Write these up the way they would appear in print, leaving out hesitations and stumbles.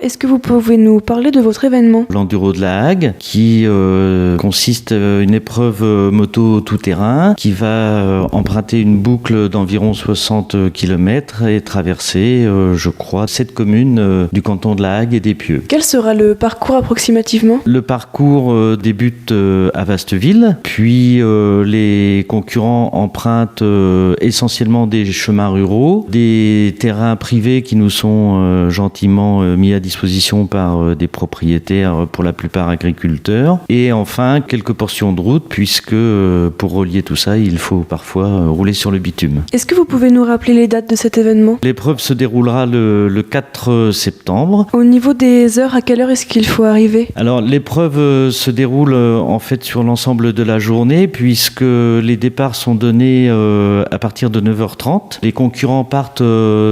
est-ce que vous pouvez nous parler de votre événement ? L'Enduro de la Hague, qui consiste une épreuve moto tout-terrain, qui va emprunter une boucle d'environ 60 km et traverser, je crois, 7 communes du canton de la Hague et d'Épieux. Quel sera le parcours approximativement ? Le parcours débute à Vasteville, puis les concurrents empruntent essentiellement des chemins ruraux, des terrains privés qui nous sont gentiment mis à disposition par des propriétaires, pour la plupart agriculteurs, et enfin quelques portions de route, puisque pour relier tout ça, il faut parfois rouler sur le bitume. Est-ce que vous pouvez nous rappeler les dates de cet événement ? L'épreuve se déroulera le 4 septembre. Au niveau des heures, à quelle heure est-ce qu'il faut arriver ? Alors l'épreuve se déroule en fait sur l'ensemble de la journée, puisque les départs sont donnés à partir de 9h30. Les concurrents partent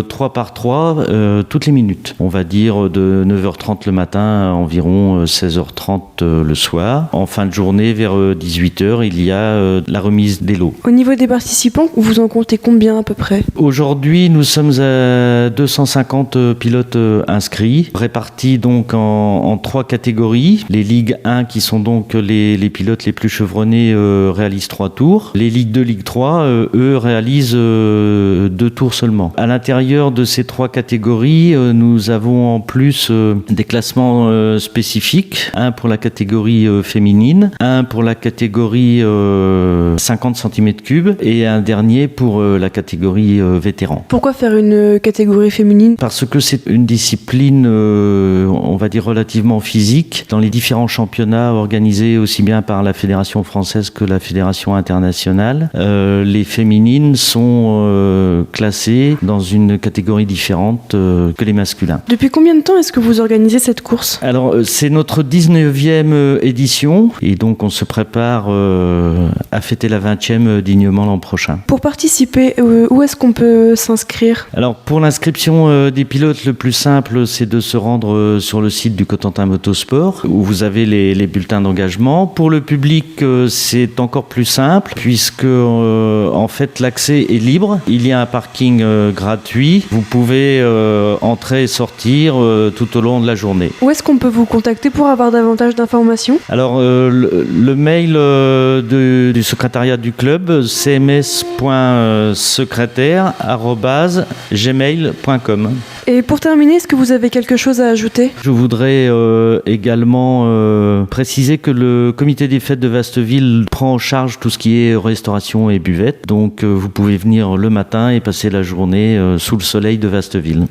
3 par 3 toutes les minutes. On va dire de 9h30 le matin à environ 16h30 le soir. En fin de journée, vers 18h, il y a la remise des lots. Au niveau des participants, vous en comptez combien à peu près ? Aujourd'hui, nous sommes à 250 pilotes inscrits, répartis donc en 3 catégories. Les Ligue 1, qui sont donc les pilotes les plus chevronnés, réalisent 3 tours. Les Ligue 2, Ligue 3, eux, réalisent 2 tours seulement. À l'intérieur de ces 3 catégories, nous avons en plus des classements spécifiques. Un pour la catégorie féminine, un pour la catégorie 50 cm3 et un dernier pour la catégorie vétéran. Pourquoi faire une catégorie féminine ? Parce que c'est une discipline, on va dire, relativement physique. Dans les différents championnats organisés aussi bien par la Fédération française que la Fédération internationale, les féminines sont classées dans une catégorie différente que les masculins. Depuis combien de temps est-ce que vous organisez cette course ? Alors, c'est notre 19e édition et donc on se prépare à fêter la 20e dignement l'an prochain. Pour participer, où est-ce qu'on peut s'inscrire ? Alors, pour l'inscription des pilotes, le plus simple, c'est de se rendre sur le site du Cotentin Motosport, où vous avez les bulletins d'engagement. Pour le public, c'est encore plus simple, puisque en fait, l'accès est libre. Il y a un parking gratuit. Vous pouvez entrer et sortir tout au long de la journée. Où est-ce qu'on peut vous contacter pour avoir davantage d'informations ? Alors, le mail du secrétariat du club, cms.secrétaire@gmail.com. Et pour terminer, est-ce que vous avez quelque chose à ajouter ? Je voudrais également préciser que le comité des fêtes de Vasteville prend en charge tout ce qui est restauration et buvette. Donc vous pouvez venir le matin et passer la journée sous le soleil de Vasteville.